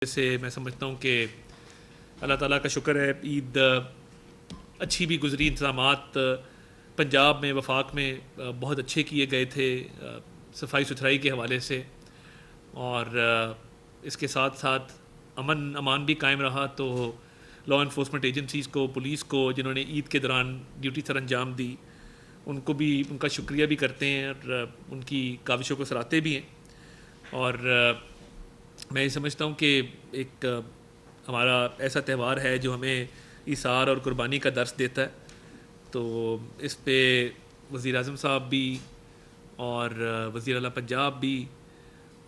سے میں سمجھتا ہوں کہ اللہ تعالیٰ کا شکر ہے، عید اچھی بھی گزری. انتظامات پنجاب میں وفاق میں بہت اچھے کیے گئے تھے صفائی ستھرائی کے حوالے سے، اور اس کے ساتھ ساتھ امن امان بھی قائم رہا. تو لا انفورسمنٹ ایجنسیز کو، پولیس کو، جنہوں نے عید کے دوران ڈیوٹی سر انجام دی، ان کو بھی ان کا شکریہ بھی کرتے ہیں اور ان کی کاوشوں کو سراہتے بھی ہیں. اور میں یہ سمجھتا ہوں کہ ایک ہمارا ایسا تہوار ہے جو ہمیں ایثار اور قربانی کا درس دیتا ہے. تو اس پہ وزیر اعظم صاحب بھی اور وزیر اعلیٰ پنجاب بھی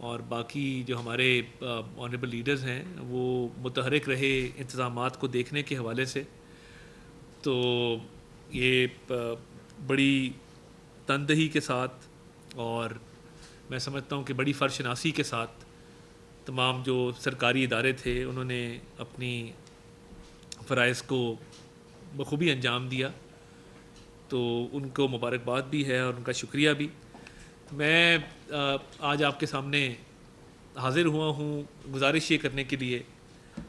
اور باقی جو ہمارے آنریبل لیڈرز ہیں وہ متحرک رہے انتظامات کو دیکھنے کے حوالے سے. تو یہ بڑی تندہی کے ساتھ اور میں سمجھتا ہوں کہ بڑی فرشناسی کے ساتھ تمام جو سرکاری ادارے تھے انہوں نے اپنی فرائض کو بخوبی انجام دیا. تو ان کو مبارکباد بھی ہے اور ان کا شکریہ بھی. میں آج آپ کے سامنے حاضر ہوا ہوں گزارش یہ کرنے کے لیے.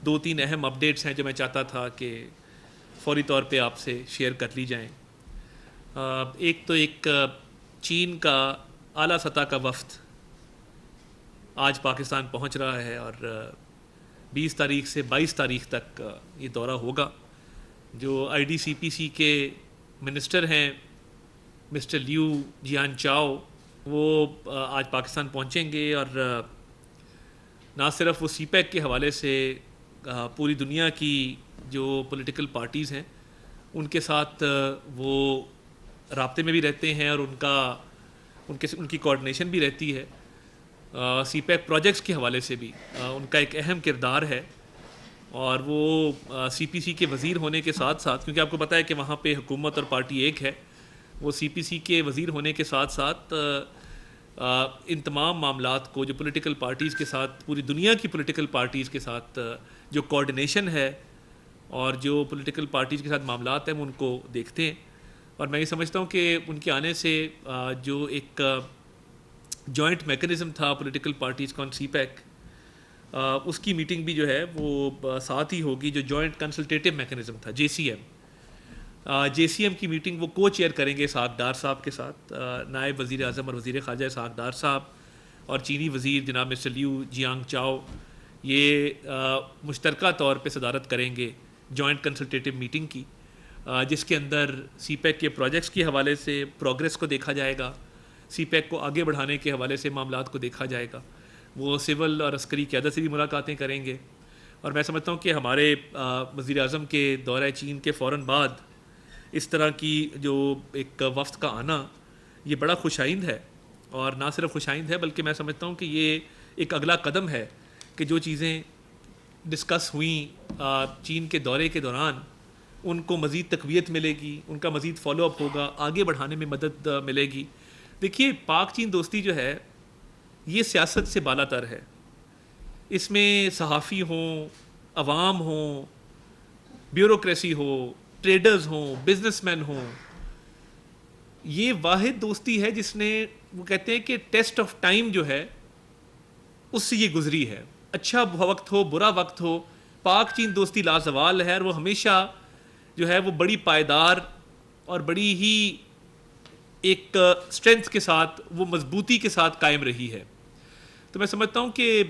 2-3 اہم اپڈیٹس ہیں جو میں چاہتا تھا کہ فوری طور پہ آپ سے شیئر کر لی جائیں. ایک چین کا اعلیٰ سطح کا وفد آج پاکستان پہنچ رہا ہے اور 20 تاریخ سے 22 تاریخ تک یہ دورہ ہوگا. جو IDCPC کے منسٹر ہیں مسٹر لیو جیان چاؤ، وہ آج پاکستان پہنچیں گے اور نہ صرف وہ سی پیک کے حوالے سے پوری دنیا کی جو پولیٹیکل پارٹیز ہیں ان کے ساتھ وہ رابطے میں بھی رہتے ہیں اور ان کی کوارڈینیشن بھی رہتی ہے. سی پیک پروجیکٹس کے حوالے سے بھی ان کا ایک اہم کردار ہے. اور وہ CPC کے وزیر ہونے کے ساتھ ساتھ، کیونکہ آپ کو پتہ ہے کہ وہاں پہ حکومت اور پارٹی ایک ہے، وہ CPC کے وزیر ہونے کے ساتھ ساتھ ان تمام معاملات کو جو پولیٹیکل پارٹیز کے ساتھ، پوری دنیا کی پولیٹیکل پارٹیز کے ساتھ جو کوارڈینیشن ہے اور جو پولیٹیکل پارٹیز کے ساتھ معاملات ہیں وہ ان کو دیکھتے ہیں. اور میں یہ سمجھتا ہوں کہ ان کے آنے سے جو ایک جوائنٹ میکنزم تھا پولیٹیکل پارٹیز کا سی پیک، اس کی میٹنگ بھی جو ہے وہ ساتھ ہی ہوگی. جو جوائنٹ کنسلٹیٹیو میکنزم تھا JCM کی میٹنگ وہ کو چیئر کریں گے اسحاق ڈار صاحب کے ساتھ. نائب وزیر اعظم اور وزیر خارجہ اسحاق ڈار صاحب اور چینی وزیر جناب مسٹر لیو جیانگ چاؤ یہ مشترکہ طور پہ صدارت کریں گے جوائنٹ کنسلٹیٹیو میٹنگ کی، جس کے اندر سی پیک کے پروجیکٹس کے حوالے سے پروگریس کو دیکھا جائے گا، سی پیک کو آگے بڑھانے کے حوالے سے معاملات کو دیکھا جائے گا. وہ سول اور عسکری قیادت سے بھی ملاقاتیں کریں گے. اور میں سمجھتا ہوں کہ ہمارے وزیر اعظم کے دورہ چین کے فوراً بعد اس طرح کی جو ایک وفد کا آنا یہ بڑا خوش آئند ہے. اور نہ صرف خوش آئند ہے بلکہ میں سمجھتا ہوں کہ یہ ایک اگلا قدم ہے کہ جو چیزیں ڈسکس ہوئیں چین کے دورے کے دوران ان کو مزید تقویت ملے گی، ان کا مزید فالو اپ ہوگا، آگے بڑھانے میں مدد ملے گی. دیکھیے، پاک چین دوستی جو ہے یہ سیاست سے بالا تر ہے. اس میں صحافی ہوں، عوام ہوں، بیوروکریسی ہو، ٹریڈرز ہوں، بزنس مین ہوں، یہ واحد دوستی ہے جس نے، وہ کہتے ہیں کہ ٹیسٹ آف ٹائم جو ہے اس سے یہ گزری ہے. اچھا وقت ہو، برا وقت ہو، پاک چین دوستی لازوال ہے اور وہ ہمیشہ جو ہے وہ بڑی پائیدار اور بڑی ہی ایک اسٹرینتھ کے ساتھ، وہ مضبوطی کے ساتھ قائم رہی ہے. تو میں سمجھتا ہوں کہ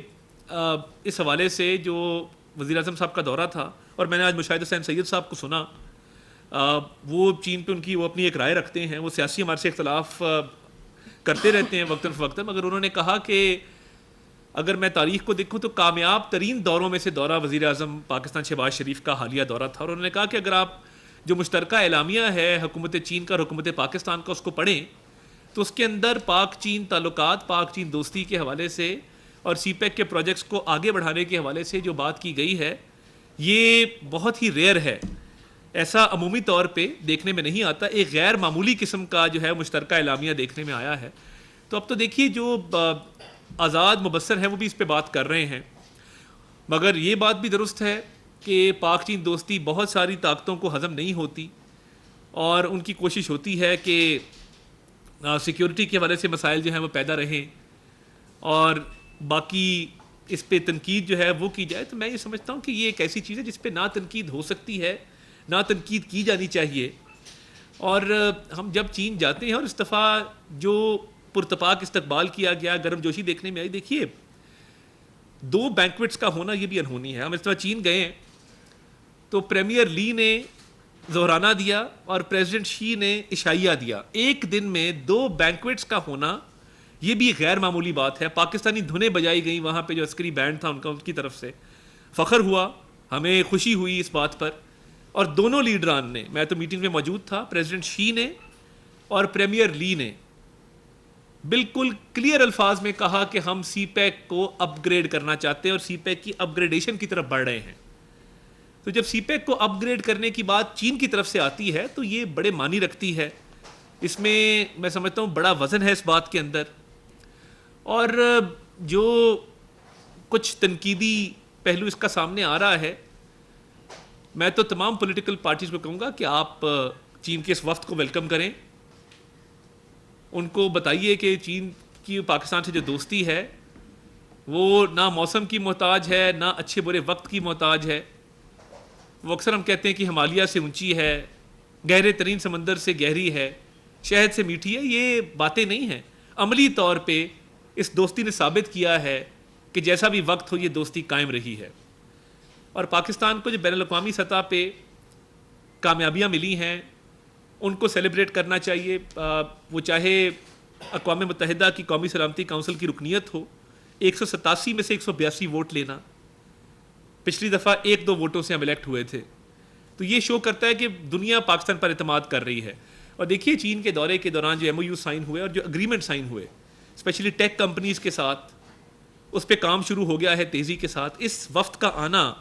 اس حوالے سے جو وزیر اعظم صاحب کا دورہ تھا، اور میں نے آج مشاہد حسین سید صاحب کو سنا، وہ چین پہ ان کی وہ اپنی ایک رائے رکھتے ہیں، وہ سیاسی ہمارے سے اختلاف کرتے رہتے ہیں وقتاً فوقتاً، مگر انہوں نے کہا کہ اگر میں تاریخ کو دیکھوں تو کامیاب ترین دوروں میں سے دورہ وزیر اعظم پاکستان شہباز شریف کا حالیہ دورہ تھا. اور انہوں نے کہا کہ اگر آپ جو مشترکہ اعلامیہ ہے حکومت چین کا اور حکومت پاکستان کا اس کو پڑھیں تو اس کے اندر پاک چین تعلقات، پاک چین دوستی کے حوالے سے اور سی پیک کے پروجیکٹس کو آگے بڑھانے کے حوالے سے جو بات کی گئی ہے یہ بہت ہی ریئر ہے. ایسا عمومی طور پہ دیکھنے میں نہیں آتا. ایک غیر معمولی قسم کا جو ہے مشترکہ اعلامیہ دیکھنے میں آیا ہے. تو اب تو دیکھیے جو آزاد مبصر ہیں وہ بھی اس پہ بات کر رہے ہیں، مگر یہ بات بھی درست ہے کہ پاک چین دوستی بہت ساری طاقتوں کو ہضم نہیں ہوتی اور ان کی کوشش ہوتی ہے کہ سیکیورٹی کے حوالے سے مسائل جو ہیں وہ پیدا رہیں اور باقی اس پہ تنقید جو ہے وہ کی جائے، تو میں یہ سمجھتا ہوں کہ یہ ایک ایسی چیز ہے جس پہ نہ تنقید ہو سکتی ہے، نہ تنقید کی جانی چاہیے. اور ہم جب چین جاتے ہیں، اور اس دفعہ جو پرتپاک استقبال کیا گیا، گرم جوشی دیکھنے میں آئی. دیکھیے 2 بینکوٹس کا ہونا یہ بھی انہونی ہے. ہم اس دفعہ چین گئے ہیں تو پریمیئر لی نے ظہرانہ دیا اور پریزیڈنٹ شی نے عشائیہ دیا. ایک دن میں 2 بینکوٹس کا ہونا یہ بھی غیر معمولی بات ہے. پاکستانی دھنیں بجائی گئیں وہاں پہ، جو عسکری بینڈ تھا ان کی طرف سے. فخر ہوا، ہمیں خوشی ہوئی اس بات پر. اور دونوں لیڈران نے، میں تو میٹنگ میں موجود تھا، پریزیڈنٹ شی نے اور پریمیئر لی نے بالکل کلیئر الفاظ میں کہا کہ ہم سی پیک کو اپ گریڈ کرنا چاہتے ہیں اور سی پیک کی اپ گریڈیشن کی طرف بڑھ رہے ہیں. تو جب سی پیک کو اپ گریڈ کرنے کی بات چین کی طرف سے آتی ہے تو یہ بڑے معنی رکھتی ہے. اس میں میں سمجھتا ہوں بڑا وزن ہے اس بات کے اندر. اور جو کچھ تنقیدی پہلو اس کا سامنے آ رہا ہے، میں تو تمام پولیٹیکل پارٹیز کو کہوں گا کہ آپ چین کے اس وفد کو ویلکم کریں. ان کو بتائیے کہ چین کی پاکستان سے جو دوستی ہے وہ نہ موسم کی محتاج ہے، نہ اچھے برے وقت کی محتاج ہے. وہ اکثر ہم کہتے ہیں کہ ہمالیہ سے اونچی ہے، گہرے ترین سمندر سے گہری ہے، شہد سے میٹھی ہے. یہ باتیں نہیں ہیں. عملی طور پہ اس دوستی نے ثابت کیا ہے کہ جیسا بھی وقت ہو یہ دوستی قائم رہی ہے. اور پاکستان کو جو بین الاقوامی سطح پہ کامیابیاں ملی ہیں ان کو سیلیبریٹ کرنا چاہیے. وہ چاہے اقوام متحدہ کی قومی سلامتی کونسل کی رکنیت ہو، 187 میں سے 182 ووٹ لینا. پچھلی دفعہ 1-2 ووٹوں سے ہم الیکٹ ہوئے تھے. تو یہ شو کرتا ہے کہ دنیا پاکستان پر اعتماد کر رہی ہے. اور دیکھیے چین کے دورے کے دوران جو MOU سائن ہوئے اور جو اگریمنٹ سائن ہوئے اسپیشلی ٹیک کمپنیز کے ساتھ، اس پہ کام شروع ہو گیا ہے تیزی کے ساتھ. اس وفد کا آنا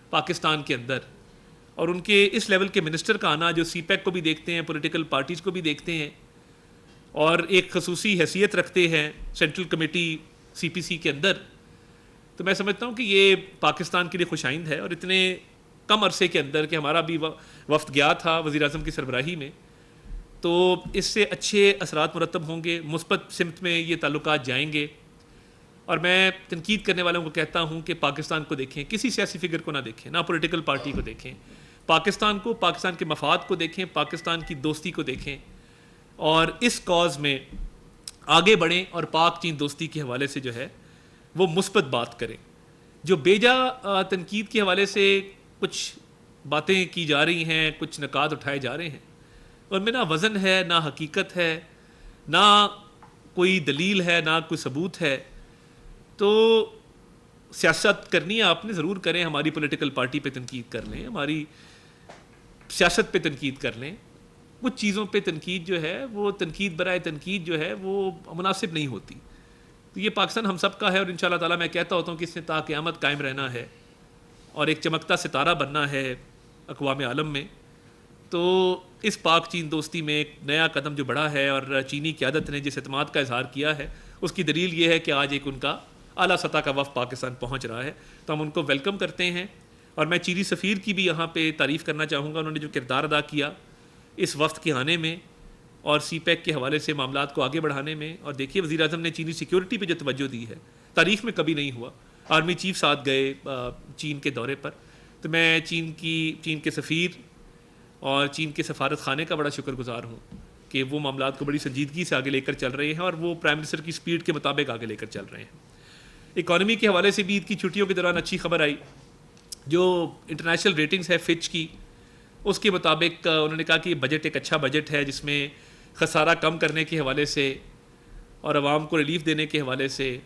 پاکستان کے اندر اور ان کے اس لیول کے منسٹر کا آنا جو سی پیک کو بھی دیکھتے ہیں، پولیٹیکل پارٹیز کو بھی دیکھتے ہیں اور ایک خصوصی حیثیت رکھتے ہیں سینٹرل کمیٹی CPC کے اندر، تو میں سمجھتا ہوں کہ یہ پاکستان کے لیے خوش آئند ہے. اور اتنے کم عرصے کے اندر کہ ہمارا بھی وفد گیا تھا وزیر اعظم کی سربراہی میں، تو اس سے اچھے اثرات مرتب ہوں گے، مثبت سمت میں یہ تعلقات جائیں گے. اور میں تنقید کرنے والوں کو کہتا ہوں کہ پاکستان کو دیکھیں، کسی سیاسی فگر کو نہ دیکھیں، نہ پولیٹیکل پارٹی کو دیکھیں. پاکستان کو، پاکستان کے مفاد کو دیکھیں، پاکستان کی دوستی کو دیکھیں اور اس کاز میں آگے بڑھیں اور پاک چین دوستی کے حوالے سے جو ہے وہ مثبت بات کریں. جو بیجا تنقید کے حوالے سے کچھ باتیں کی جا رہی ہیں، کچھ نکات اٹھائے جا رہے ہیں، ان میں نہ وزن ہے، نہ حقیقت ہے، نہ کوئی دلیل ہے، نہ کوئی ثبوت ہے. تو سیاست کرنی ہے آپ نے، ضرور کریں. ہماری پولیٹیکل پارٹی پہ تنقید کر لیں، ہماری سیاست پہ تنقید کر لیں. کچھ چیزوں پہ تنقید جو ہے وہ تنقید برائے تنقید جو ہے وہ مناسب نہیں ہوتی. تو یہ پاکستان ہم سب کا ہے اور انشاءاللہ تعالیٰ میں کہتا ہوتا ہوں کہ اس نے تا قیامت قائم رہنا ہے اور ایک چمکتا ستارہ بننا ہے اقوام عالم میں. تو اس پاک چین دوستی میں ایک نیا قدم جو بڑھا ہے اور چینی قیادت نے جس اعتماد کا اظہار کیا ہے اس کی دلیل یہ ہے کہ آج ایک ان کا اعلیٰ سطح کا وفد پاکستان پہنچ رہا ہے. تو ہم ان کو ویلکم کرتے ہیں. اور میں چینی سفیر کی بھی یہاں پہ تعریف کرنا چاہوں گا. انہوں نے جو کردار ادا کیا اس وفد کے آنے میں اور سی پیک کے حوالے سے معاملات کو آگے بڑھانے میں. اور دیکھیے وزیر اعظم نے چینی سیکیورٹی پہ جو توجہ دی ہے تاریخ میں کبھی نہیں ہوا. آرمی چیف ساتھ گئے چین کے دورے پر. تو میں چین کے سفیر اور چین کے سفارت خانے کا بڑا شکر گزار ہوں کہ وہ معاملات کو بڑی سنجیدگی سے آگے لے کر چل رہے ہیں اور وہ پرائم منسٹر کی سپیڈ کے مطابق آگے لے کر چل رہے ہیں. اکانومی کے حوالے سے بھی عید کی چھٹیوں کے دوران اچھی خبر آئی. جو انٹرنیشنل ریٹنگز ہے فچ کی، اس کے مطابق انہوں نے کہا کہ یہ بجٹ ایک اچھا بجٹ ہے جس میں خسارہ کم کرنے کے حوالے سے اور عوام کو ریلیف دینے کے حوالے سے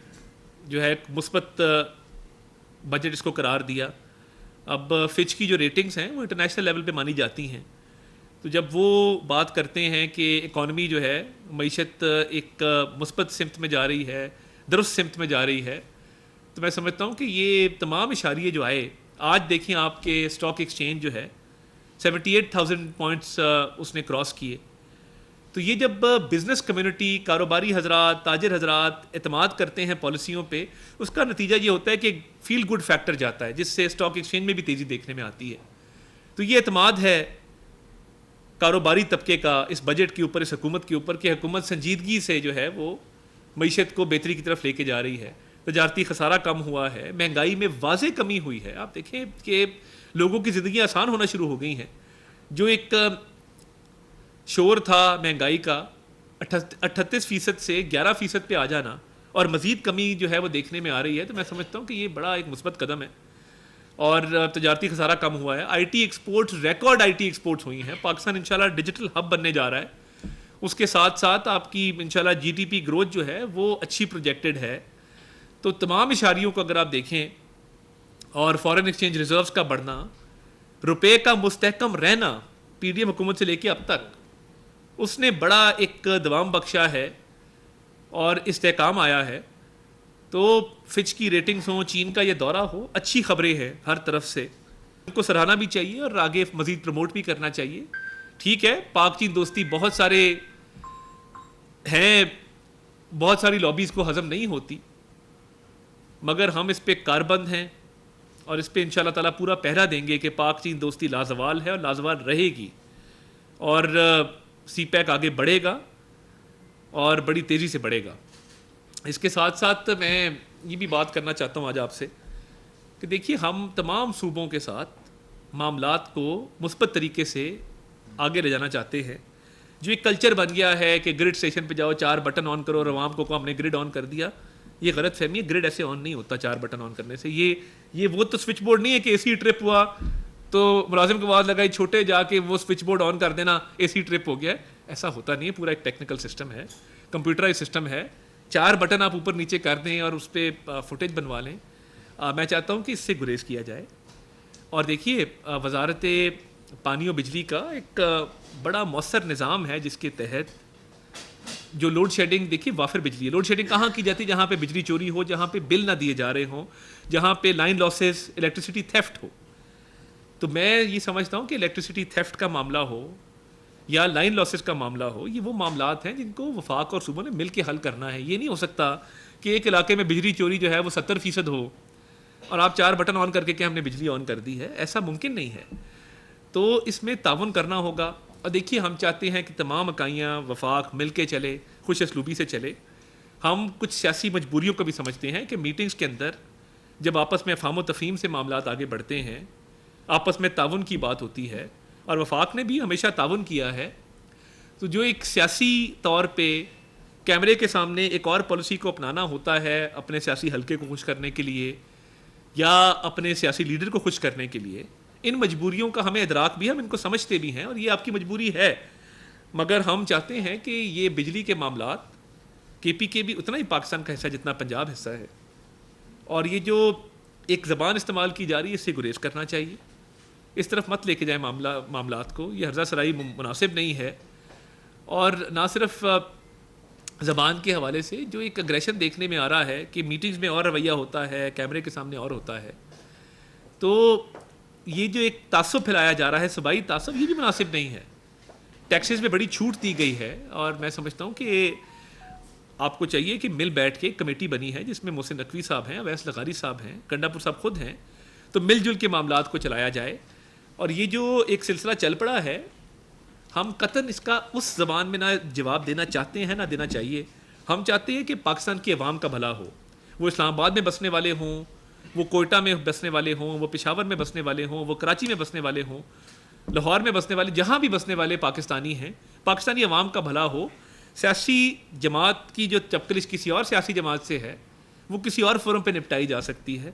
جو ہے ایک مثبت بجٹ اس کو قرار دیا. اب فچ کی جو ریٹنگز ہیں وہ انٹرنیشنل لیول پہ مانی جاتی ہیں. تو جب وہ بات کرتے ہیں کہ اکانومی جو ہے معیشت ایک مثبت سمت میں جا رہی ہے، درست سمت میں جا رہی ہے، تو میں سمجھتا ہوں کہ یہ تمام اشاریے جو آئے، آج دیکھیں آپ کے اسٹاک ایکسچینج جو ہے 78,000 پوائنٹس اس نے کراس کیے. تو یہ جب بزنس کمیونٹی، کاروباری حضرات، تاجر حضرات اعتماد کرتے ہیں پالیسیوں پہ، اس کا نتیجہ یہ ہوتا ہے کہ فیل گڈ فیکٹر جاتا ہے جس سے اسٹاک ایکسچینج میں بھی تیزی دیکھنے میں آتی ہے. تو یہ اعتماد ہے کاروباری طبقے کا اس بجٹ کے اوپر، اس حکومت کے اوپر، کہ حکومت سنجیدگی سے جو ہے وہ معیشت کو بہتری کی طرف لے کے جا رہی ہے. تجارتی خسارہ کم ہوا ہے, مہنگائی میں واضح کمی ہوئی ہے. آپ دیکھیں کہ لوگوں کی زندگیاں آسان ہونا شروع ہو گئی ہیں. جو ایک شور تھا مہنگائی کا 38% سے 11% پہ آ جانا اور مزید کمی جو ہے وہ دیکھنے میں آ رہی ہے, تو میں سمجھتا ہوں کہ یہ بڑا ایک مثبت قدم ہے. اور تجارتی خسارہ کم ہوا ہے. I T exports, record I T exports ہوئی ہیں. پاکستان انشاءاللہ ڈیجیٹل ہب بننے جا رہا ہے. اس کے ساتھ ساتھ آپ کی انشاءاللہ جی ڈی پی گروتھ جو ہے وہ اچھی پروجیکٹڈ ہے. تو تمام اشاریوں کو اگر آپ دیکھیں, اور فارن ایکسچینج ریزروز کا بڑھنا, روپے کا مستحکم رہنا پی ڈی ایم حکومت سے لے کے اب تک, اس نے بڑا ایک دوام بخشا ہے اور استحکام آیا ہے. تو فچ کی ریٹنگز ہوں, چین کا یہ دورہ ہو, اچھی خبریں ہیں ہر طرف سے. ان کو سراہنا بھی چاہیے اور آگے مزید پروموٹ بھی کرنا چاہیے. ٹھیک ہے, پاک چین دوستی بہت سارے ہیں, بہت ساری لابیز کو ہضم نہیں ہوتی, مگر ہم اس پہ کاربند ہیں اور اس پہ انشاءاللہ تعالیٰ پورا پہرا دیں گے کہ پاک چین دوستی لازوال ہے اور لازوال رہے گی. اور سی پیک آگے بڑھے گا اور بڑی تیزی سے بڑھے گا. اس کے ساتھ ساتھ میں یہ بھی بات کرنا چاہتا ہوں آج آپ سے کہ دیکھیے, ہم تمام صوبوں کے ساتھ معاملات کو مثبت طریقے سے آگے لے جانا چاہتے ہیں. جو ایک کلچر بن گیا ہے کہ گرڈ اسٹیشن پہ جاؤ, 4 بٹن آن کرو اور عوام کو ہم نے گرڈ آن کر دیا, یہ غلط فہمی ہے. گرڈ ایسے آن نہیں ہوتا 4 بٹن آن کرنے سے. یہ وہ تو سوئچ بورڈ نہیں ہے کہ اے سی ٹرپ ہوا تو ملازم کو آواز لگائی چھوٹے جا کے وہ سوئچ بورڈ آن کر دینا, اے سی ٹرپ ہو گیا. ایسا ہوتا نہیں ہے. پورا ایک ٹیکنیکل سسٹم ہے, کمپیوٹرائز سسٹم ہے. 4 بٹن آپ اوپر نیچے کر دیں اور اس پہ فوٹیج بنوا لیں. میں چاہتا ہوں کہ اس سے گریز کیا جائے. اور دیکھیے, وزارت پانی و بجلی کا ایک بڑا مؤثر نظام ہے جس کے تحت جو لوڈ شیڈنگ, دیکھیے وافر بجلی ہے. لوڈ شیڈنگ کہاں کی جاتی ہے؟ جہاں پہ بجلی چوری ہو, جہاں پہ بل نہ دیے جا رہے ہوں, جہاں پہ لائن لاسز, الیکٹریسٹی تھیفٹ ہو. تو میں یہ سمجھتا ہوں کہ الیکٹریسٹی تھیفٹ کا معاملہ ہو یا لائن لاسز کا معاملہ ہو, یہ وہ معاملات ہیں جن کو وفاق اور صوبوں نے مل کے حل کرنا ہے. یہ نہیں ہو سکتا کہ ایک علاقے میں بجلی چوری جو ہے وہ 70% ہو اور آپ 4 بٹن آن کر کے کہ ہم نے بجلی آن کر دی ہے. ایسا ممکن نہیں ہے. تو اس میں تعاون کرنا ہوگا. اور دیکھیے, ہم چاہتے ہیں کہ تمام اکائیاں وفاق مل کے چلے, خوش اسلوبی سے چلے. ہم کچھ سیاسی مجبوریوں کو بھی سمجھتے ہیں کہ میٹنگز کے اندر جب آپس میں افہام و تفہیم سے معاملات آگے بڑھتے ہیں, آپس میں تعاون کی بات ہوتی ہے, اور وفاق نے بھی ہمیشہ تعاون کیا ہے, تو جو ایک سیاسی طور پہ کیمرے کے سامنے ایک اور پالیسی کو اپنانا ہوتا ہے اپنے سیاسی حلقے کو خوش کرنے کے لیے یا اپنے سیاسی لیڈر کو خوش کرنے کے لیے, ان مجبوریوں کا ہمیں ادراک بھی ہے, ہم ان کو سمجھتے بھی ہیں, اور یہ آپ کی مجبوری ہے. مگر ہم چاہتے ہیں کہ یہ بجلی کے معاملات کے پی کے بھی اتنا ہی پاکستان کا حصہ ہے جتنا پنجاب حصہ ہے. اور یہ جو ایک زبان استعمال کی جا رہی ہے, اس سے گریز کرنا چاہیے. اس طرف مت لے کے جائیں معاملات کو. یہ ہرزہ سرائی مناسب نہیں ہے. اور نہ صرف زبان کے حوالے سے جو ایک اگریشن دیکھنے میں آ رہا ہے کہ میٹنگز میں اور رویہ ہوتا ہے, کیمرے کے سامنے اور ہوتا ہے, تو یہ جو ایک تعصب پھیلایا جا رہا ہے, صوبائی تعصب, یہ بھی مناسب نہیں ہے. ٹیکسز میں بڑی چھوٹ دی گئی ہے, اور میں سمجھتا ہوں کہ آپ کو چاہیے کہ مل بیٹھ کے کمیٹی بنی ہے جس میں محسن نقوی صاحب ہیں, اویس لغاری صاحب ہیں, کنڈا پور صاحب خود ہیں, تو مل جل کے معاملات کو چلایا جائے. اور یہ جو ایک سلسلہ چل پڑا ہے, ہم قطعاً اس کا اس زبان میں نہ جواب دینا چاہتے ہیں نہ دینا چاہیے. ہم چاہتے ہیں کہ پاکستان کی عوام کا بھلا ہو. وہ اسلام آباد میں بسنے والے ہوں, وہ کوئٹہ میں بسنے والے ہوں, وہ پشاور میں بسنے والے ہوں, وہ کراچی میں بسنے والے ہوں, لاہور میں بسنے والے, جہاں بھی بسنے والے پاکستانی ہیں, پاکستانی عوام کا بھلا ہو. سیاسی جماعت کی جو چپکلش کسی اور سیاسی جماعت سے ہے وہ کسی اور فورم پہ نپٹائی جا سکتی ہے.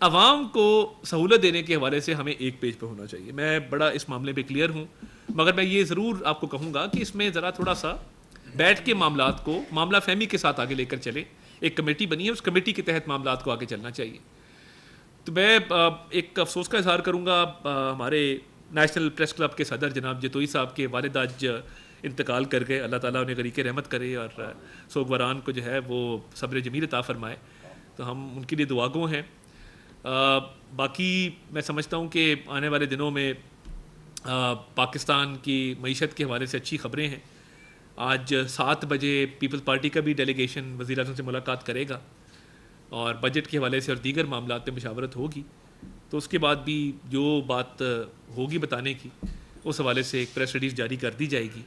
عوام کو سہولت دینے کے حوالے سے ہمیں ایک پیج پہ ہونا چاہیے. میں بڑا اس معاملے پہ کلیئر ہوں, مگر میں یہ ضرور آپ کو کہوں گا کہ اس میں ذرا تھوڑا سا بیٹھ کے معاملات کو معاملہ فہمی کے ساتھ آگے لے کر چلے. ایک کمیٹی بنی ہے, اس کمیٹی کے تحت معاملات کو آگے چلنا چاہیے. تو میں ایک افسوس کا اظہار کروں گا, ہمارے نیشنل پریس کلب کے صدر جناب جتوئی صاحب کے والد آج انتقال کر گئے. اللہ تعالیٰ انہیں غریق رحمت کرے اور سوگواران کو جو ہے وہ صبر جمیل عطا فرمائے. تو ہم ان کے لیے دعاگو ہیں. باقی میں سمجھتا ہوں کہ آنے والے دنوں میں پاکستان کی معیشت کے حوالے سے اچھی خبریں ہیں. آج 7 بجے پیپلز پارٹی کا بھی ڈیلیگیشن وزیر اعظم سے ملاقات کرے گا, اور بجٹ کے حوالے سے اور دیگر معاملات پہ مشاورت ہوگی. تو اس کے بعد بھی جو بات ہوگی بتانے کی, اس حوالے سے ایک پریس ریلیز جاری کر دی جائے گی.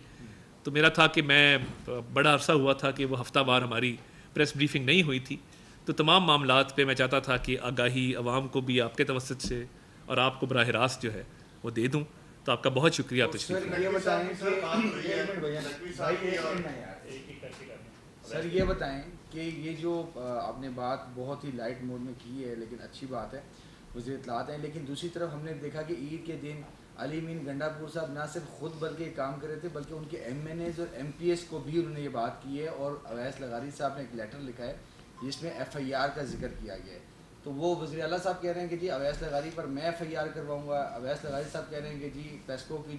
تو میرا تھا کہ میں بڑا عرصہ ہوا تھا کہ وہ ہفتہ وار ہماری پریس بریفنگ نہیں ہوئی تھی, تو تمام معاملات پہ میں چاہتا تھا کہ آگاہی عوام کو بھی آپ کے توسط سے اور آپ کو براہ راست جو ہے وہ دے دوں. تو آپ کا بہت شکریہ تشریف. سر یہ بتائیں کہ یہ جو آپ نے بات بہت ہی لائٹ موڈ میں کی ہے لیکن اچھی بات ہے, وزیر اطلاعات ہیں, لیکن دوسری طرف ہم نے دیکھا کہ عید کے دن علی امین گنڈا پور صاحب نہ صرف خود بلکہ کام کر رہے تھے بلکہ ان کے ایم این ایز اور ایم پی ایس کو بھی انہوں نے یہ بات کی ہے, اور اویس لغاری صاحب نے ایک لیٹر لکھا ہے جس میں ایف آئی آر کا ذکر کیا گیا ہے. تو وہ وزیر اعلیٰ صاحب کہہ رہے ہیں کہ جی اویس لغاری پر میں ایف آئی آر کرواؤں گا, اویس لغاری صاحب کہہ رہے ہیں کہ جی پیسکو کی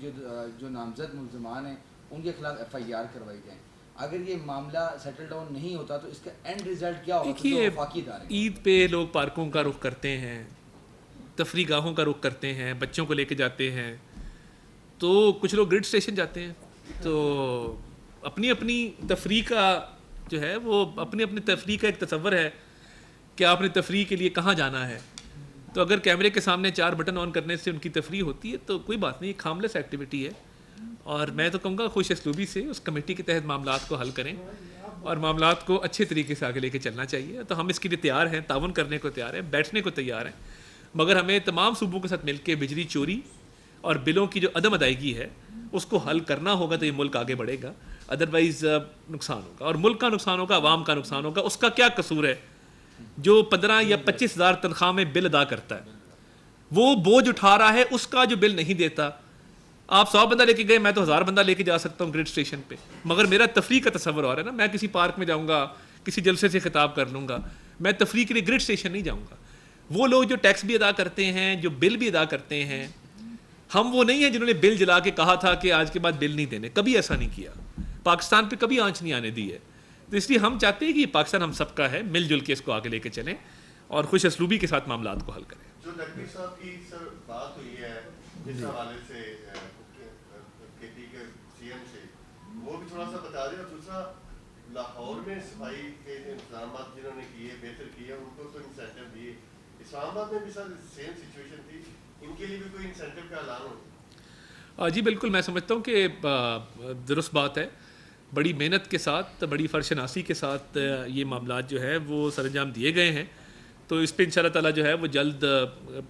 جو نامزد ملزمان ہیں ان کے خلاف ایف آئی آر کروائی جائیں. اگر یہ معاملہ سیٹل ڈاؤن نہیں ہوتا تو اس کا اینڈ ریزلٹ کیا ہوگا؟ دیکھیے, عید پہ لوگ پارکوں کا رخ کرتے ہیں, تفریح گاہوں کا رخ کرتے ہیں, بچوں کو لے کے جاتے ہیں, تو کچھ لوگ گریڈ اسٹیشن جاتے ہیں. تو اپنی اپنی تفریح کا جو ہے وہ اپنی اپنی تفریح کا ایک تصور ہے کہ آپ نے تفریح کے لیے کہاں جانا ہے. تو اگر کیمرے کے سامنے 4 بٹن آن کرنے سے ان کی تفریح ہوتی ہے تو کوئی بات نہیں, ایک ہارملیس ایکٹیویٹی ہے. اور میں تو کہوں گا خوش اسلوبی سے اس کمیٹی کے تحت معاملات کو حل کریں اور معاملات کو اچھے طریقے سے آگے لے کے چلنا چاہیے. تو ہم اس کے لیے تیار ہیں, تعاون کرنے کو تیار ہیں, بیٹھنے کو تیار ہیں, مگر ہمیں تمام صوبوں کے ساتھ مل کے بجلی چوری اور بلوں کی جو عدم ادائیگی ہے اس کو حل کرنا ہوگا تو یہ ملک آگے بڑھے گا. ادروائز نقصان ہوگا, اور ملک کا نقصان ہوگا, عوام کا نقصان ہوگا. اس کا کیا قصور ہے جو 15 یا 25 ہزار تنخواہ میں بل ادا کرتا ہے, وہ بوجھ اٹھا رہا ہے, اس کا جو بل نہیں دیتا. آپ 100 بندہ لے کے گئے, میں تو 1000 بندہ لے کے جا سکتا ہوں گریڈ اسٹیشن پہ, مگر میرا تفریح کا تصور اور ہے نا. میں کسی پارک میں جاؤں گا, کسی جلسے سے خطاب کر لوں گا, میں تفریح کے لیے گریڈ اسٹیشن نہیں جاؤں گا. وہ لوگ جو ٹیکس بھی ادا کرتے ہیں, جو بل بھی ادا کرتے ہیں, ہم وہ نہیں ہیں جنہوں نے بل جلا کے کہا تھا کہ آج کے بعد بل نہیں دینے. کبھی ایسا نہیں کیا, پاکستان پہ کبھی آنچ نہیں آنے دی ہے. تو اس لیے ہم چاہتے ہیں کہ یہ پاکستان ہم سب کا ہے, مل جل کے اس کو آگے لے کے چلیں اور خوش اسلوبی کے ساتھ معاملات کو حل کریں. جو نقوی صاحب کی سر بات ہوئی ہے جس حوالے سے کے پی کے سی ایم سے, وہ بھی تھوڑا سا بتا دیں. اور دوسرا, لاہور میں صفائی کے انتظامات جنہوں نے کیے بہتر کیے, ان کو تو انسینٹیو دیے. اسلام آباد میں بھی سر سیم سچویشن تھی, ان کے لیے بھی کوئی انسینٹیو کا اعلان ہو؟ جی بالکل, میں سمجھتا ہوں کہ درست بات ہے. بڑی محنت کے ساتھ, بڑی فرشناسی کے ساتھ یہ معاملات جو ہے وہ سر انجام دیے گئے ہیں. تو اس پہ ان شاء اللہ تعالیٰ جو ہے وہ جلد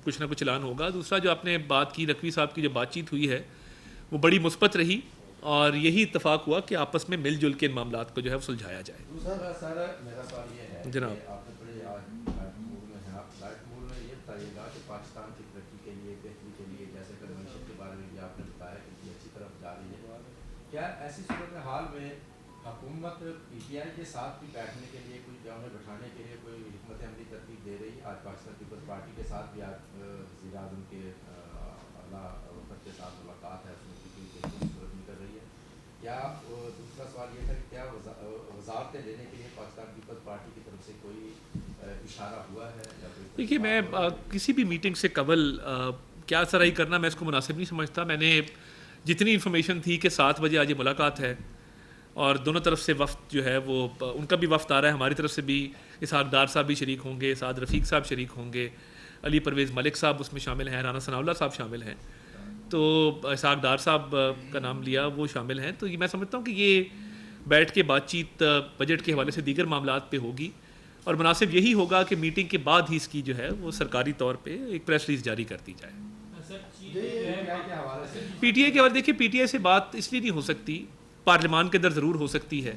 کچھ نہ کچھ اعلان ہوگا. دوسرا جو آپ نے بات کی, نقوی صاحب کی جو بات چیت ہوئی ہے وہ بڑی مثبت رہی, اور یہی اتفاق ہوا کہ آپس میں مل جل کے ان معاملات کو جو ہے وہ سلجھایا جائے. دوسرا سر میرا سوال یہ ہے جناب, کہ آپ بڑے لائٹ موڈ میں ہیں, آپ لائٹ موڈ میں یہ بتائیے گا کہ پاکستان کی ترقی کے لیے, بہتری کے لیے, جیسے کہ معیشت کے بارے میں بھی آپ نے بتایا کہ یہ اچھی طرف جا رہی ہے, کیا ایسی صورت حال میں حکومت پی ٹی آئی کے ساتھ بھی بیٹھنے کے لیے, کوئی انہیں بٹھانے کے لیے کوئی حکمت عملی ترتیب دے رہی ہے؟ آج پاکستان پیپلز پارٹی کے ساتھ بھی آج وزیر اعظم کے اعلیٰ وفد کے ساتھ ملاقات ہے, اس میں بھی کوئی صورت نکل رہی ہے کیا؟ دوسرا سوال یہ تھا کہ کیا وزارتیں لینے کے لیے پاکستان پیپلز پارٹی کی طرف سے کوئی اشارہ ہوا ہے یا کوئی؟ دیکھیے, میں کسی بھی میٹنگ سے قبل کیا سرائی کرنا میں اس کو مناسب نہیں سمجھتا. میں نے جتنی انفارمیشن تھی کہ 7 بجے آج یہ ملاقات ہے, اور دونوں طرف سے وفد جو ہے وہ, ان کا بھی وفد آ رہا ہے, ہماری طرف سے بھی اسحاق ڈار صاحب بھی شریک ہوں گے, سعد رفیق صاحب شریک ہوں گے, علی پرویز ملک صاحب اس میں شامل ہیں, رانا ثناء اللہ صاحب شامل ہیں, تو اسحاق ڈار صاحب کا نام لیا وہ شامل ہیں. تو میں سمجھتا ہوں کہ یہ بیٹھ کے بات چیت بجٹ کے حوالے سے دیگر معاملات پہ ہوگی, اور مناسب یہی ہوگا کہ میٹنگ کے بعد ہی اس کی جو ہے وہ سرکاری طور پہ ایک پریس ریلیز جاری کر دی جائے. پی ٹی آئی کے حوالے, دیکھیے پی ٹی آئی سے بات اس لیے نہیں ہو سکتی, پارلیمان کے اندر ضرور ہو سکتی ہے,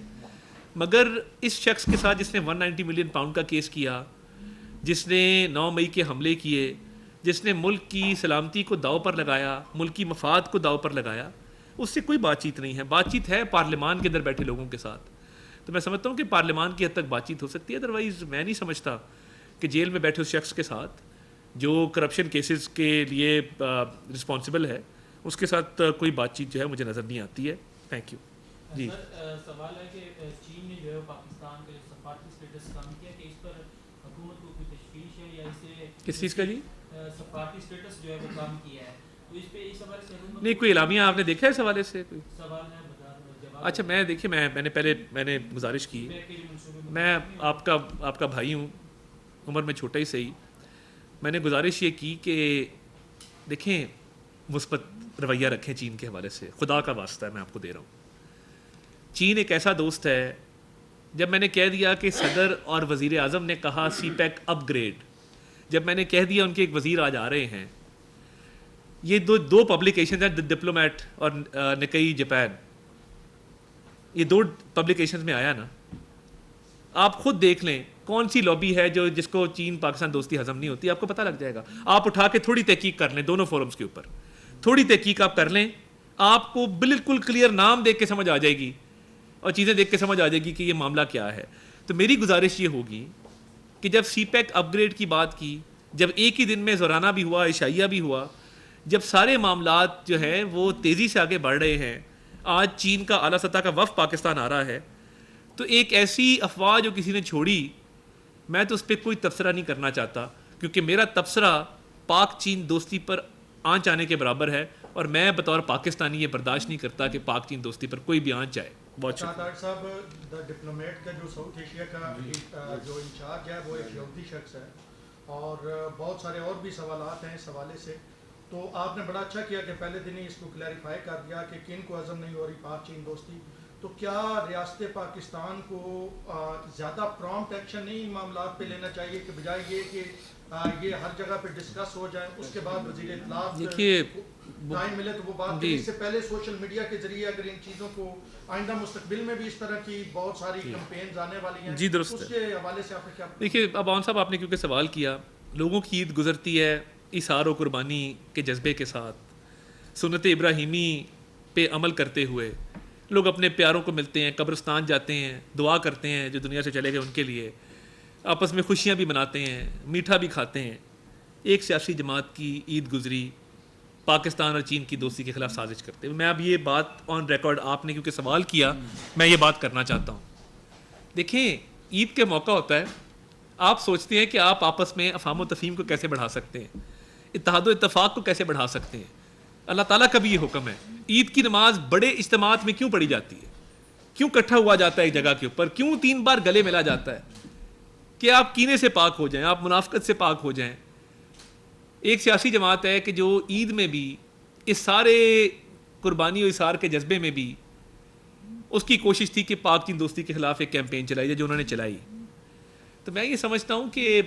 مگر اس شخص کے ساتھ جس نے 190 ملین پاؤنڈ کا کیس کیا, جس نے 9 مئی کے حملے کیے, جس نے ملک کی سلامتی کو داؤ پر لگایا, ملکی مفاد کو داؤ پر لگایا, اس سے کوئی بات چیت نہیں ہے. بات چیت ہے پارلیمان کے اندر بیٹھے لوگوں کے ساتھ. تو میں سمجھتا ہوں کہ پارلیمان کی حد تک بات چیت ہو سکتی ہے. ادروائز میں نہیں سمجھتا کہ جیل میں بیٹھے اس شخص کے ساتھ جو کرپشن کیسز کے لیے رسپانسبل ہے, اس کے ساتھ کوئی بات چیت جو ہے مجھے نظر نہیں آتی ہے. Thank you. جی سوال ہے کہ چین نے جو ہے پاکستان کا سفارتی اسٹیٹس کم کیا, کہ اس پر حکومت کو کوئی تشویش ہے یا اسے کس چیز کا؟ جی سفارتی اسٹیٹس جو ہے وہ کم کیا ہے, تو اس پہ اس حوالے سے نہیں کوئی اعلامیہ آپ نے دیکھا ہے اس حوالے سے کوئی سوال ہے؟ اچھا, میں دیکھیے میں نے گزارش کی, میں آپ کا بھائی ہوں, عمر میں چھوٹا ہی صحیح, میں نے گزارش یہ کی کہ دیکھیں مثبت رویہ رکھیں چین کے حوالے سے, خدا کا واسطہ ہے میں آپ کو دے رہا ہوں. چین ایک ایسا دوست ہے جب میں نے کہہ دیا کہ صدر اور وزیر اعظم نے کہا سی پیک اپ گریڈ، جب میں نے کہہ دیا ان کے ایک وزیر آج آ رہے ہیں، یہ دو پبلیکیشن ہیں، ڈپلومیٹ اور نکئی جاپان، یہ 2 پبلیکیشنز میں آیا نا، آپ خود دیکھ لیں کون سی لابی ہے جس کو چین پاکستان دوستی ہضم نہیں ہوتی، آپ کو پتہ لگ جائے گا. آپ اٹھا کے تھوڑی تحقیق کر لیں دونوں فورمز کے اوپر، تھوڑی تحقیق آپ کر لیں، آپ کو بالکل کلیئر نام دیکھ کے سمجھ آ جائے گی اور چیزیں دیکھ کے سمجھ آ جائے گی کہ یہ معاملہ کیا ہے. تو میری گزارش یہ ہوگی کہ جب سی پیک اپ گریڈ کی بات کی، جب ایک ہی دن میں زورانہ بھی ہوا، عشائیہ بھی ہوا، جب سارے معاملات جو ہیں وہ تیزی سے آگے بڑھ رہے ہیں، آج چین کا اعلیٰ سطح کا وفد پاکستان آ رہا ہے، تو ایک ایسی افواہ جو کسی نے چھوڑی، میں تو اس پہ کوئی تبصرہ نہیں کرنا چاہتا، کیونکہ میرا تبصرہ پاک چین دوستی پر آنچ آنے کے برابر ہے، اور میں بطور پاکستانی یہ برداشت نہیں کرتا کہ پاک چین دوستی پر کوئی بھی آنچ آئے. بہت شکریہ. ڈاکٹر صاحب، دا ڈپلومیٹ کا جو ساؤتھ ایشیا کا جو انچارج ہے وہ ایک یہودی شخص ہے، اور بہت سارے اور بھی سوالات ہیں اس حوالے سے. تو آپ نے بڑا اچھا کیا کہ پہلے دن ہی اس کو کلیریفائی کر دیا کہ کن کو ہضم نہیں ہو رہی پاک چین دوستی. تو کیا ریاست پاکستان کو زیادہ پرامپٹ ایکشن نہیں ان معاملات پہ لینا چاہیے کہ بجائے یہ کہ یہ ہر جگہ پہ ڈسکس ہو جائے، اس کے بعد وزیر اطلاعات دیکھیے ٹائم ملے تو وہ بات کریں، اس سے پہلے سوشل میڈیا کے ذریعے اگر ان چیزوں کو آئندہ مستقبل میں بھی اس طرح کی بہت ساری کمپینز آنے والی ہیں، جی درست اس کے حوالے سے آپ نے کیا؟ دیکھیے اب عون صاحب، آپ نے کیونکہ سوال کیا، لوگوں کی عید گزرتی ہے ایثار و قربانی کے جذبے کے ساتھ، سنت ابراہیمی پہ عمل کرتے ہوئے. لوگ اپنے پیاروں کو ملتے ہیں، قبرستان جاتے ہیں، دعا کرتے ہیں جو دنیا سے چلے گئے ان کے لیے، آپس میں خوشیاں بھی مناتے ہیں، میٹھا بھی کھاتے ہیں. ایک سیاسی جماعت کی عید گزری پاکستان اور چین کی دوستی کے خلاف سازش کرتے ہوئے. میں اب یہ بات آن ریکارڈ، آپ نے کیونکہ سوال کیا، میں یہ بات کرنا چاہتا ہوں. دیکھیں عید کے موقع ہوتا ہے، آپ سوچتے ہیں کہ آپ آپس میں افہام و تفہیم کو کیسے بڑھا سکتے ہیں، اتحاد و اتفاق کو کیسے بڑھا سکتے ہیں. اللہ تعالیٰ کا بھی یہ حکم ہے. عید کی نماز بڑے اجتماعات میں کیوں پڑھی جاتی ہے، کیوں اکٹھا ہوا جاتا ہے ایک جگہ کے اوپر، کیوں 3 بار گلے ملا جاتا ہے؟ کہ آپ کینے سے پاک ہو جائیں، آپ منافقت سے پاک ہو جائیں. ایک سیاسی جماعت ہے کہ جو عید میں بھی اس سارے قربانی و اثار کے جذبے میں بھی اس کی کوشش تھی کہ پاک چین دوستی کے خلاف ایک کیمپین چلائی جائے جو انہوں نے چلائی. تو میں یہ سمجھتا ہوں کہ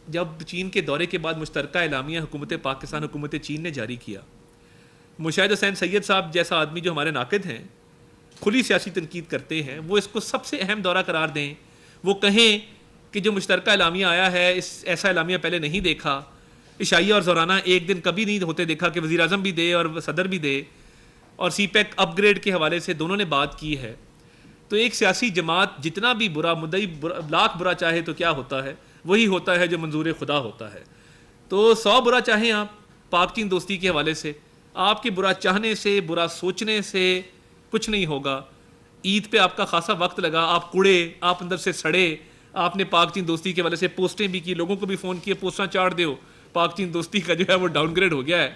جب چین کے دورے کے بعد مشترکہ اعلامیہ حکومت پاکستان حکومت چین نے جاری کیا، مشاہد حسین سید صاحب جیسا آدمی جو ہمارے ناقد ہیں، کھلی سیاسی تنقید کرتے ہیں، وہ اس کو سب سے اہم دورہ قرار دیں. وہ کہیں کہ جو مشترکہ اعلامیہ آیا ہے، ایسا اعلامیہ پہلے نہیں دیکھا، عشائیہ اور زورانہ ایک دن کبھی نہیں ہوتے دیکھا کہ وزیر اعظم بھی دے اور صدر بھی دے، اور سی پیک اپ گریڈ کے حوالے سے دونوں نے بات کی ہے. تو ایک سیاسی جماعت جتنا بھی برا مدعی لاکھ برا چاہے تو کیا ہوتا ہے، وہی ہوتا ہے جو منظور خدا ہوتا ہے. تو 100 برا چاہیں آپ پاک چین دوستی کے حوالے سے، آپ کے برا چاہنے سے، برا سوچنے سے کچھ نہیں ہوگا. عید پہ آپ کا خاصا وقت لگا، آپ کڑے، آپ اندر سے سڑے، آپ نے پاک چین دوستی کے حوالے سے پوسٹیں بھی کی، لوگوں کو بھی فون کیے پوسٹاں چاڑ دیو، پاک چین دوستی کا جو ہے وہ ڈاؤن گریڈ ہو گیا ہے.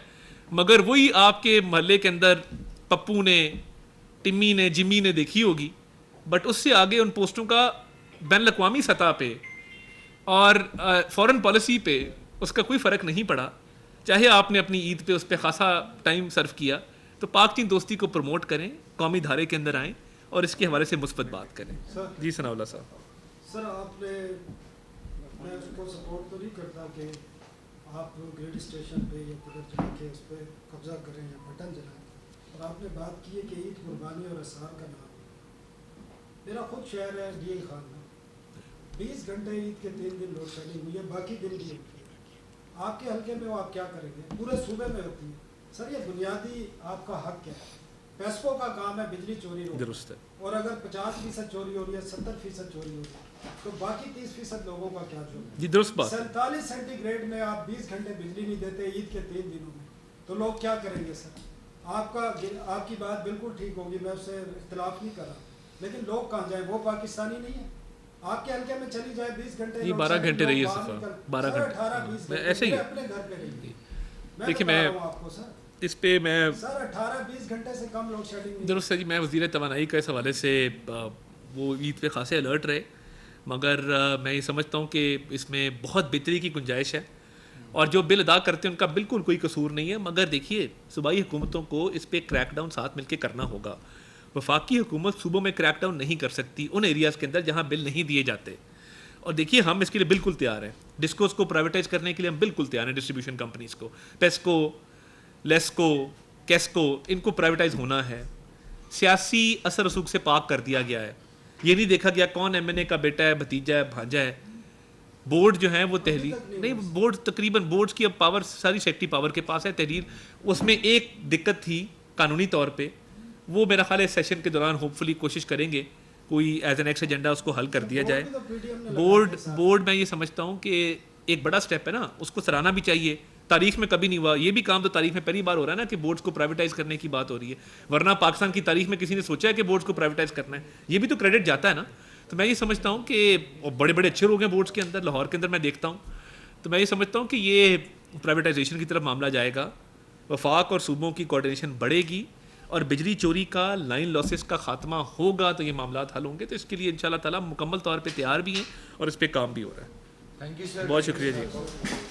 مگر وہی آپ کے محلے کے اندر پپو نے، ٹمی نے، جمی نے دیکھی ہوگی، بٹ اس سے آگے ان پوسٹوں کا بین الاقوامی سطح پہ اور فورن پالیسی پہ اس کا کوئی فرق نہیں پڑا. چاہے آپ نے اپنی عید پہ اس پہ خاصا ٹائم صرف کیا. تو پاک چین دوستی کو پروموٹ کریں، قومی دھارے کے اندر آئیں اور اس کے حوالے سے مثبت بات کریں. جی ثناء اللہ صاحب. سر آپ نے، میں اس کو سپورٹ تو نہیں کرتا کہ آپ گریڈ اسٹیشن پہ یا کدھر جا کے اس پہ قبضہ کریں یا بٹن جلائیں، اور آپ نے بات کی ہے کہ عید قربانی اور اسرار کا نام. میرا خود شہر ہے ڈی خان میں، 20 گھنٹے عید کے 3 دن لوڈ شیڈنگ ہوئی ہے، باقی دن بھی ہوتی ہے. آپ کے حلقے میں وہ آپ کیا کریں گے؟ پورے صوبے میں ہوتی ہے. سر یہ بنیادی آپ کا حق ہے، پیسکو کا کام ہے بجلی چوری روکنا، درست ہے. اور اگر 50% چوری ہو رہی ہے، 70% چوری ہو رہی ہے، تو باقی 30% لوگوں کا کیا جرم ہے؟ جی درست بات. 47 سینٹی گریڈ میں آپ 20 گھنٹے بجلی نہیں دیتے عید کے 3 دنوں میں، تو لوگ کیا کریں گے؟ سر آپ کی بات بالکل ٹھیک ہوگی، میں اس سے اختلاف نہیں کر رہا، لیکن لوگ کہاں جائیں؟ وہ پاکستانی نہیں ہیں. آپ کے حلقے میں چلی جائے 20 گھنٹے، یہ 12 گھنٹے رہی ہے صفحہ، 12 گھنٹے 18-20 میں ایسے ہی اپنے گھر پہ رہی. دیکھیے میں آپ کو سر اس پہ میں سر 18-20 گھنٹے سے کم لوڈ شیڈنگ. درست ہے جی. میں وزیر توانائی کا اس حوالے سے وہ عید پہ خاصے الرٹ رہے، مگر میں یہ سمجھتا ہوں کہ اس میں بہت بہتری کی گنجائش ہے، اور جو بل ادا کرتے ہیں ان کا بالکل کوئی قصور نہیں ہے. مگر دیکھیے صوبائی حکومتوں کو اس پہ کریک ڈاؤن ساتھ مل کے کرنا ہوگا. وفاقی حکومت صوبوں میں کریک ڈاؤن نہیں کر سکتی ان ایریاز کے اندر جہاں بل نہیں دیے جاتے. اور دیکھیے ہم اس کے لیے بالکل تیار ہیں. ڈسکوز کو پرائیویٹائز کرنے کے لیے ہم بالکل تیار ہیں. ڈسٹریبیوشن کمپنیز کو, پیسکو, لیسکو, کیسکو, ان کو پرائیویٹائز ہونا ہے. سیاسی اثر رسوخ سے پاک کر دیا گیا ہے. یہ نہیں دیکھا گیا کون ایم این اے کا بیٹا ہے, بھتیجا ہے, بھانجا ہے. بورڈ جو ہیں وہ تحریر نہیں, بورڈ تقریباً بورڈز کی اب پاور ساری سیکٹری پاور کے پاس ہے. تحریر اس میں ایک دقت تھی قانونی طور پہ, وہ میرا خیال ہے سیشن کے دوران ہوپ فلی کوشش کریں گے کوئی ایز این ایکس ایجنڈا اس کو حل کر دیا جائے. بورڈ میں یہ سمجھتا ہوں کہ ایک بڑا سٹیپ ہے نا, اس کو سراہنا بھی چاہیے. تاریخ میں کبھی نہیں ہوا یہ بھی کام, تو تاریخ میں پہلی بار ہو رہا ہے نا کہ بورڈز کو پرائیویٹائز کرنے کی بات ہو رہی ہے. ورنہ پاکستان کی تاریخ میں کسی نے سوچا ہے کہ بورڈز کو پرائیویٹائز کرنا ہے؟ یہ بھی تو کریڈٹ جاتا ہے نا. تو میں یہ سمجھتا ہوں کہ بڑے بڑے اچھے لوگ ہیں بورڈز کے اندر, لاہور کے اندر میں دیکھتا ہوں, تو میں یہ سمجھتا ہوں کہ یہ پرائیویٹائزیشن کی طرف معاملہ جائے گا. وفاق اور صوبوں کی کوارڈینیشن بڑھے گی اور بجلی چوری کا, لائن لاسز کا خاتمہ ہوگا, تو یہ معاملات حل ہوں گے. تو اس کے لیے انشاءاللہ تعالیٰ مکمل طور پہ تیار بھی ہیں اور اس پہ کام بھی ہو رہا ہے. Thank you sir. بہت شکریہ جی.